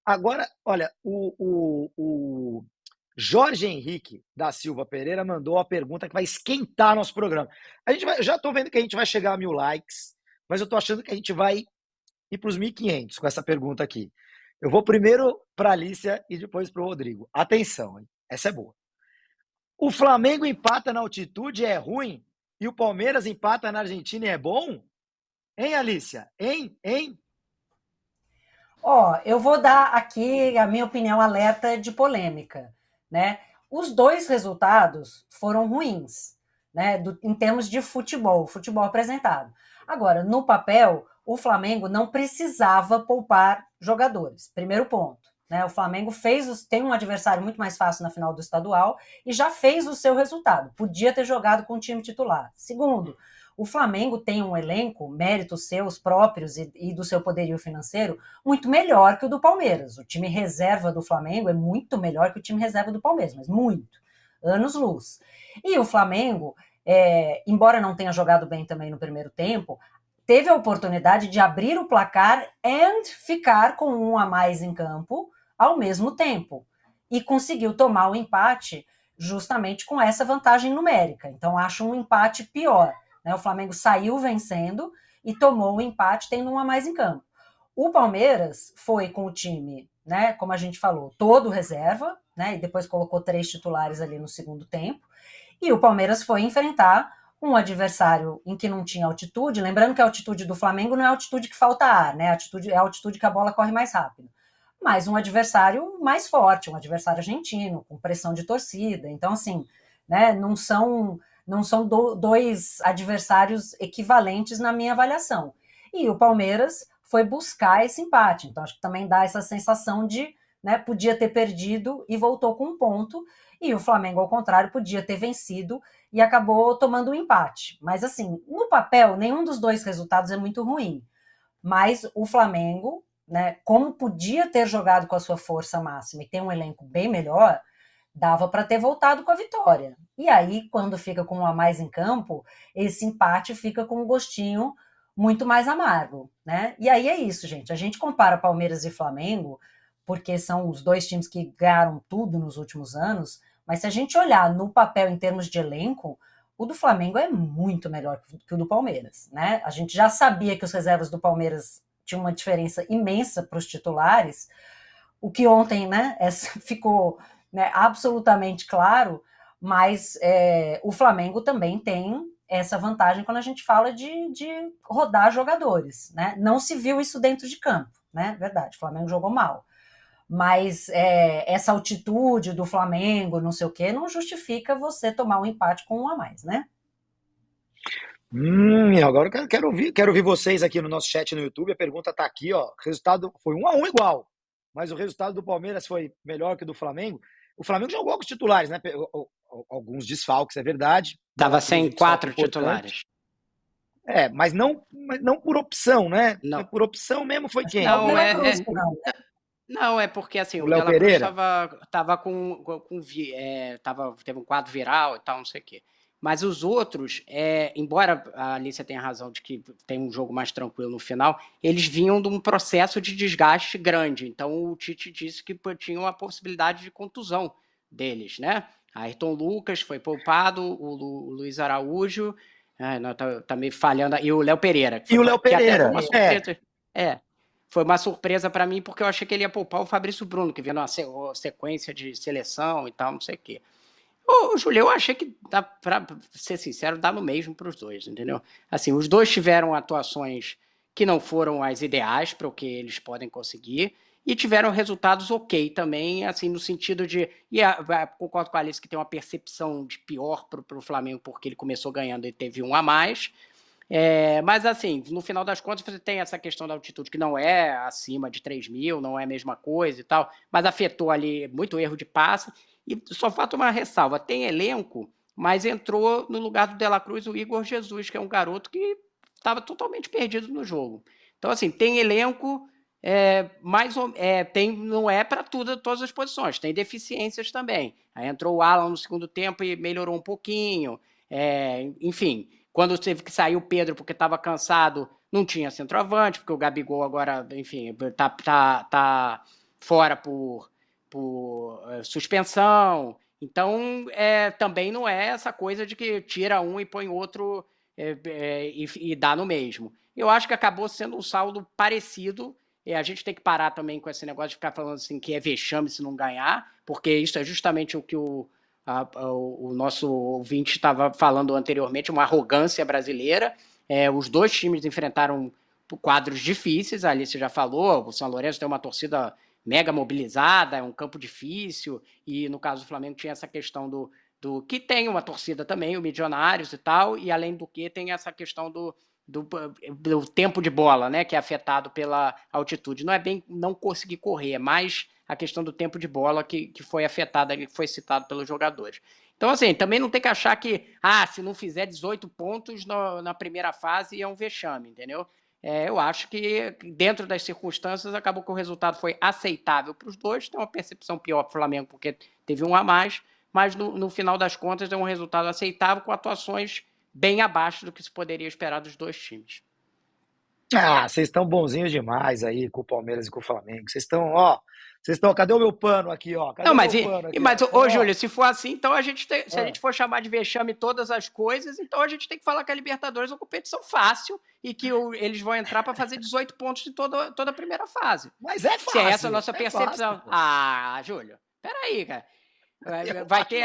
Agora, olha, o Jorge Henrique da Silva Pereira mandou uma pergunta que vai esquentar nosso programa. Eu já estou vendo que a gente vai chegar a 1.000 likes, mas eu estou achando que a gente vai ir para os 1.500 com essa pergunta aqui. Eu vou primeiro para a Alicia e depois para o Rodrigo. Atenção, hein? Essa é boa. O Flamengo empata na altitude e é ruim? E o Palmeiras empata na Argentina e é bom? Hein, Alicia? Hein? Ó, eu vou dar aqui a minha opinião alerta de polêmica, né? Os dois resultados foram ruins, né? Em termos de futebol apresentado. Agora, no papel, o Flamengo não precisava poupar jogadores. Primeiro ponto, né? O Flamengo tem um adversário muito mais fácil na final do estadual e já fez o seu resultado. Podia ter jogado com o time titular. Segundo, o Flamengo tem um elenco, méritos seus próprios e do seu poderio financeiro, muito melhor que o do Palmeiras. O time reserva do Flamengo é muito melhor que o time reserva do Palmeiras, mas muito. Anos-luz. E o Flamengo, embora não tenha jogado bem também no primeiro tempo, teve a oportunidade de abrir o placar e ficar com um a mais em campo ao mesmo tempo. E conseguiu tomar o empate justamente com essa vantagem numérica. Então, acho um empate pior. O Flamengo saiu vencendo e tomou o empate tendo um a mais em campo. O Palmeiras foi com o time, né, como a gente falou, todo reserva, né, e depois colocou 3 titulares ali no segundo tempo. E o Palmeiras foi enfrentar um adversário em que não tinha altitude. Lembrando que a altitude do Flamengo não é a altitude que falta ar, né? É a altitude que a bola corre mais rápido. Mas um adversário mais forte, um adversário argentino, com pressão de torcida. Então, assim, né, não são dois adversários equivalentes na minha avaliação. E o Palmeiras foi buscar esse empate. Então, acho que também dá essa sensação de, né, podia ter perdido e voltou com um ponto. E o Flamengo, ao contrário, podia ter vencido e acabou tomando um empate. Mas, assim, no papel, nenhum dos dois resultados é muito ruim. Mas o Flamengo, né, como podia ter jogado com a sua força máxima e tem um elenco bem melhor, dava para ter voltado com a vitória. E aí, quando fica com um a mais em campo, esse empate fica com um gostinho muito mais amargo, né? E aí é isso, gente. A gente compara Palmeiras e Flamengo, porque são os dois times que ganharam tudo nos últimos anos, mas se a gente olhar no papel em termos de elenco, o do Flamengo é muito melhor que o do Palmeiras, né? A gente já sabia que os reservas do Palmeiras tinham uma diferença imensa para os titulares, o que ontem, né, ficou, né, absolutamente claro, mas o Flamengo também tem essa vantagem quando a gente fala de rodar jogadores, né? Não se viu isso dentro de campo, né? Verdade, o Flamengo jogou mal. Mas essa altitude do Flamengo, não sei o quê, não justifica você tomar um empate com um a mais, né? Agora eu quero ouvir vocês aqui no nosso chat no YouTube. A pergunta tá aqui, ó. O resultado foi 1-1 igual, mas o resultado do Palmeiras foi melhor que o do Flamengo. O Flamengo jogou com os titulares, né? Alguns desfalques, é verdade. Tava sem 4 titulares. Mas não por opção, né? Não. Por opção mesmo foi quem? Não, é porque assim, o Léo Dela Cruz Pereira teve um quadro viral e tal, não sei o quê. Mas os outros, embora a Alicia tenha razão de que tem um jogo mais tranquilo no final, eles vinham de um processo de desgaste grande. Então o Tite disse que tinha uma possibilidade de contusão deles, né? Ayrton Lucas foi poupado, o Luiz Araújo, tá meio falhando, e o Léo Pereira. E o Léo Pereira. Foi uma surpresa para mim, porque eu achei que ele ia poupar o Fabrício Bruno, que vinha numa sequência de seleção e tal, não sei o quê. O Julião, eu achei que, para ser sincero, dá no mesmo para os dois, entendeu? Assim, os dois tiveram atuações que não foram as ideais para o que eles podem conseguir e tiveram resultados ok também, assim, no sentido de... concordo com a Alice que tem uma percepção de pior para o Flamengo, porque ele começou ganhando e teve um a mais. Mas, assim, no final das contas, você tem essa questão da altitude que não é acima de 3.000, não é a mesma coisa e tal, mas afetou ali muito erro de passe. E só falta uma ressalva: tem elenco, mas entrou no lugar do Dela Cruz o Igor Jesus, que é um garoto que estava totalmente perdido no jogo. Então, assim, tem elenco, não é para todas as posições, tem deficiências também. Aí entrou o Alan no segundo tempo e melhorou um pouquinho, enfim... Quando teve que sair o Pedro porque estava cansado, não tinha centroavante, porque o Gabigol agora, enfim, tá fora por suspensão. Então, também não é essa coisa de que tira um e põe outro e dá no mesmo. Eu acho que acabou sendo um saldo parecido. A gente tem que parar também com esse negócio de ficar falando assim que é vexame se não ganhar, porque isso é justamente o que o nosso ouvinte estava falando anteriormente, uma arrogância brasileira. Os dois times enfrentaram quadros difíceis, ali você já falou, o São Lourenço tem uma torcida mega mobilizada, é um campo difícil, e no caso do Flamengo tinha essa questão do que tem uma torcida também, o Milionários e tal, e além do que tem essa questão do tempo de bola, né, que é afetado pela altitude. Não é bem não conseguir correr, é mais a questão do tempo de bola que foi afetada, que foi citado pelos jogadores. Então, assim, também não tem que achar que, se não fizer 18 pontos na primeira fase é um vexame, entendeu? Eu acho que, dentro das circunstâncias, acabou que o resultado foi aceitável para os dois. Tem uma percepção pior para o Flamengo, porque teve um a mais, mas no final das contas deu um resultado aceitável, com atuações bem abaixo do que se poderia esperar dos dois times. Vocês estão bonzinhos demais aí com o Palmeiras e com o Flamengo. Cadê o meu pano aqui, ó? Cadê Não, o mas, meu pano aqui, ô, Júlio, se for assim, então a gente tem, se a Ah. gente for chamar de vexame todas as coisas, então a gente tem que falar que a Libertadores é uma competição fácil e que eles vão entrar para fazer 18 pontos de toda a primeira fase. Mas é fácil. Se é essa a nossa percepção. Fácil, Júlio, peraí, cara. Vai ter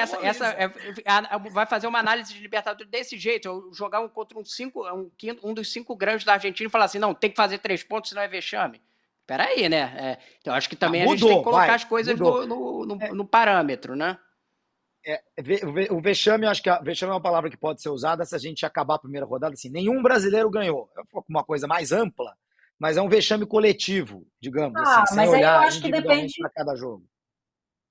vai fazer uma análise de Libertadores desse jeito, eu jogar um dos 5 grandes da Argentina e falar assim, não, tem que fazer 3 pontos, senão é vexame. Peraí, né? Então, acho que também a gente tem que colocar as coisas no parâmetro, né? O vexame, eu acho que vexame é uma palavra que pode ser usada se a gente acabar a primeira rodada assim. Nenhum brasileiro ganhou. É uma coisa mais ampla, mas é um vexame coletivo, digamos, assim, sem mas aí eu olhar acho que individualmente depende. para cada jogo.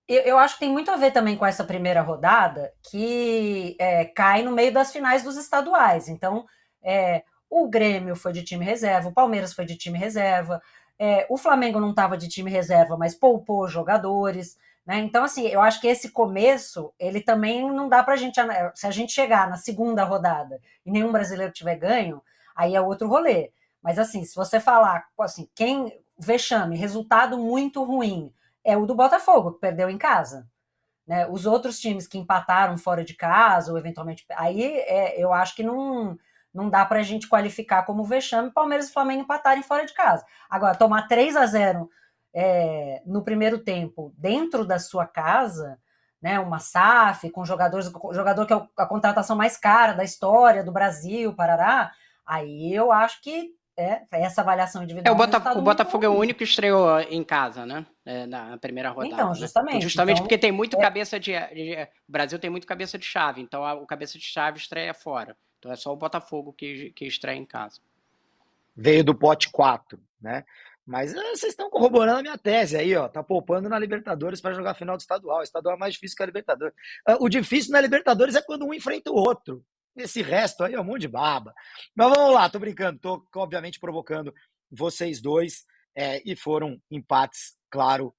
Eu acho que tem muito a ver também com essa primeira rodada, que cai no meio das finais dos estaduais. Então, o Grêmio foi de time reserva, o Palmeiras foi de time reserva, o Flamengo não estava de time reserva, mas poupou jogadores, né? Então, assim, eu acho que esse começo, ele também não dá pra gente... Se a gente chegar na segunda rodada e nenhum brasileiro tiver ganho, aí é outro rolê. Mas, assim, se você falar, assim, vexame, resultado muito ruim, é o do Botafogo, que perdeu em casa. Né? Os outros times que empataram fora de casa, ou eventualmente... Aí eu acho que não dá pra gente qualificar como vexame Palmeiras e Flamengo empatarem fora de casa. Agora, tomar 3-0 no primeiro tempo dentro da sua casa, né, uma SAF com jogador que é a contratação mais cara da história do Brasil, parará, aí eu acho que essa avaliação individual. O Botafogo é o único que estreou em casa, né? Na primeira rodada. Então, justamente. Justamente porque tem muito cabeça de. O Brasil tem muito cabeça de chave, então o cabeça de chave estreia fora. Então é só o Botafogo que estreia em casa. Veio do pote 4, né? Mas vocês estão corroborando a minha tese aí, ó. Tá poupando na Libertadores para jogar a final do estadual. O estadual é mais difícil que a Libertadores. O difícil na Libertadores é quando um enfrenta o outro. Esse resto aí é um monte de baba. Mas vamos lá, tô brincando. Tô, obviamente, provocando vocês dois. E foram empates, claro,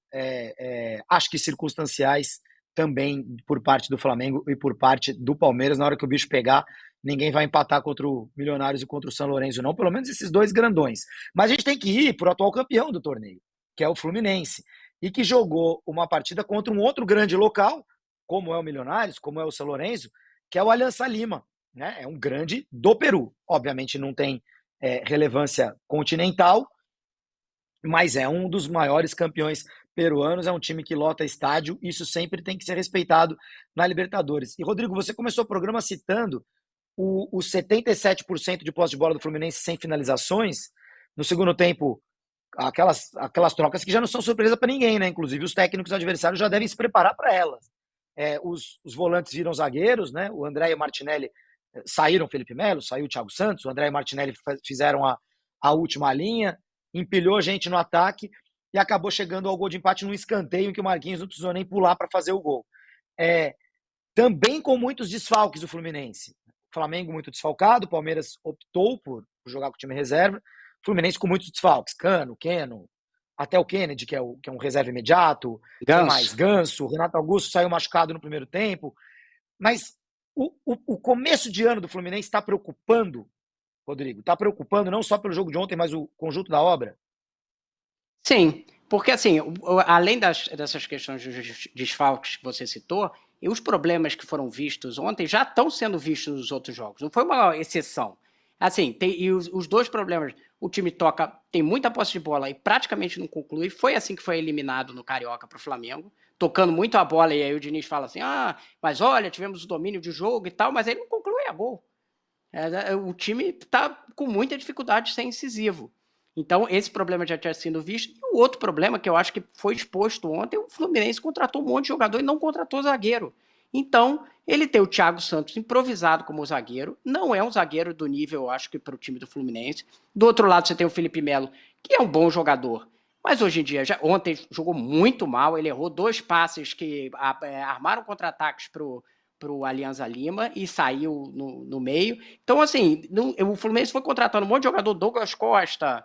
acho que circunstanciais também por parte do Flamengo e por parte do Palmeiras. Na hora que o bicho pegar, ninguém vai empatar contra o Milionários e contra o São Lourenço, não. Pelo menos esses dois grandões. Mas a gente tem que ir para o atual campeão do torneio, que é o Fluminense, e que jogou uma partida contra um outro grande local, como é o Milionários, como é o São Lourenço, que é o Aliança Lima. Né? É um grande do Peru. Obviamente não tem relevância continental, mas é um dos maiores campeões peruanos, é um time que lota estádio, isso sempre tem que ser respeitado na Libertadores. E, Rodrigo, você começou o programa citando os 77% de posse de bola do Fluminense sem finalizações. No segundo tempo, aquelas trocas que já não são surpresa para ninguém, né? Inclusive, os técnicos adversários já devem se preparar para elas. Os volantes viram zagueiros, né? O André e o Martinelli saíram, Felipe Melo, saiu o Thiago Santos, o André e o Martinelli fizeram a última linha, empilhou gente no ataque e acabou chegando ao gol de empate num escanteio em que o Marquinhos não precisou nem pular para fazer o gol. Também com muitos desfalques do Fluminense. O Flamengo muito desfalcado, o Palmeiras optou por jogar com o time reserva, o Fluminense com muitos desfalques, Cano, Keno, até o Kennedy, que é um reserva imediato, tem mais Ganso, Renato Augusto saiu machucado no primeiro tempo, mas o começo de ano do Fluminense está preocupando, Rodrigo? Está preocupando não só pelo jogo de ontem, mas o conjunto da obra? Sim, Porque, assim, além dessas questões de desfalques que você citou, e os problemas que foram vistos ontem já estão sendo vistos nos outros jogos. Não foi uma exceção. Assim, e os dois problemas, o time tem muita posse de bola e praticamente não conclui. Foi assim que foi eliminado no Carioca para o Flamengo, tocando muito a bola, e aí o Diniz fala assim, mas olha, tivemos o domínio de jogo e tal, mas ele não conclui a gol. O time está com muita dificuldade de ser incisivo. Então, esse problema já tinha sido visto. E o outro problema, que eu acho que foi exposto ontem, o Fluminense contratou um monte de jogador e não contratou zagueiro. Então, ele tem o Thiago Santos improvisado como zagueiro. Não é um zagueiro do nível, eu acho, que para o time do Fluminense. Do outro lado, você tem o Felipe Melo, que é um bom jogador. Mas hoje em dia, ontem jogou muito mal. Ele errou 2 passes que armaram contra-ataques para o Alianza Lima e saiu no meio. Então, assim, o Fluminense foi contratando um monte de jogador, Douglas Costa,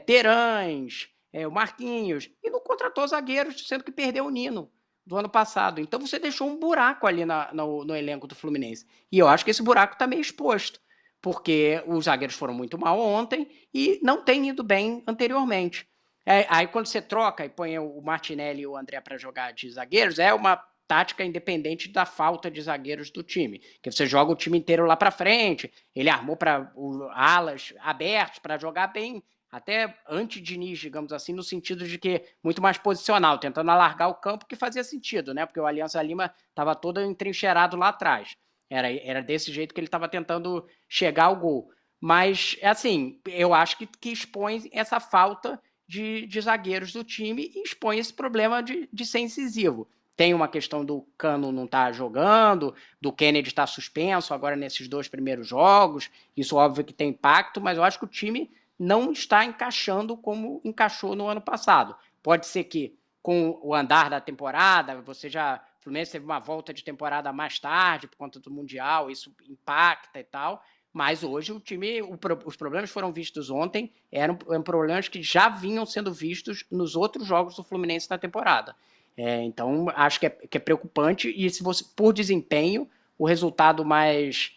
Terãs, o Marquinhos, e não contratou zagueiros, sendo que perdeu o Nino do ano passado. Então você deixou um buraco ali no elenco do Fluminense. E eu acho que esse buraco está meio exposto, porque os zagueiros foram muito mal ontem e não tem ido bem anteriormente. Aí quando você troca e põe o Martinelli e o André para jogar de zagueiros, é uma tática independente da falta de zagueiros do time, que você joga o time inteiro lá para frente, ele armou para alas abertos para jogar bem, até anti-Diniz, digamos assim, no sentido de que muito mais posicional, tentando alargar o campo, que fazia sentido, né? Porque o Alianza Lima estava todo entrincheirado lá atrás. Era desse jeito que ele estava tentando chegar ao gol. Mas, assim, eu acho que expõe essa falta de zagueiros do time e expõe esse problema de ser incisivo. Tem uma questão do Cano não estar jogando, do Kennedy estar suspenso agora nesses 2 primeiros jogos. Isso, óbvio, que tem impacto, mas eu acho que o time não está encaixando como encaixou no ano passado. Pode ser que, com o andar da temporada, o Fluminense teve uma volta de temporada mais tarde por conta do Mundial, isso impacta e tal, mas hoje o time, os problemas foram vistos ontem, eram problemas que já vinham sendo vistos nos outros jogos do Fluminense na temporada. Então, acho que é preocupante, e se você, por desempenho, o resultado mais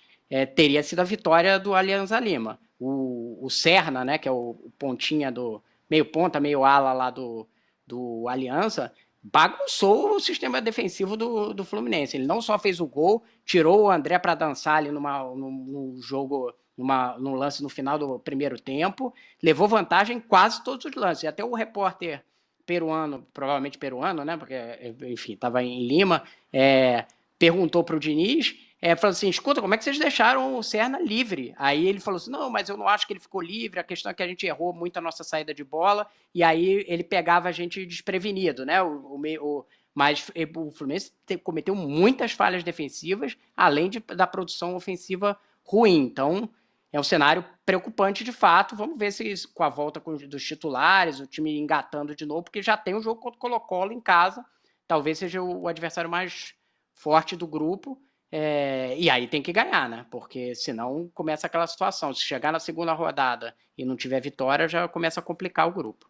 teria sido a vitória do Alianza Lima. O Serna, né, que é o pontinha do meio ponta, meio ala lá do Aliança, bagunçou o sistema defensivo do Fluminense. Ele não só fez o gol, tirou o André para dançar ali num jogo, num lance no final do primeiro tempo, levou vantagem em quase todos os lances. E até o repórter peruano, provavelmente peruano, né, porque, enfim, estava em Lima, perguntou para o Diniz, falou assim, escuta, como é que vocês deixaram o Serna livre? Aí ele falou assim, não, mas eu não acho que ele ficou livre, a questão é que a gente errou muito a nossa saída de bola, e aí ele pegava a gente desprevenido, né? Mas o Fluminense cometeu muitas falhas defensivas, além da produção ofensiva ruim. Então, é um cenário preocupante de fato. Vamos ver se com a volta dos titulares, o time engatando de novo, porque já tem um jogo contra o Colo-Colo em casa, talvez seja o adversário mais forte do grupo, e aí tem que ganhar, né? Porque senão começa aquela situação. Se chegar na segunda rodada e não tiver vitória, já começa a complicar o grupo.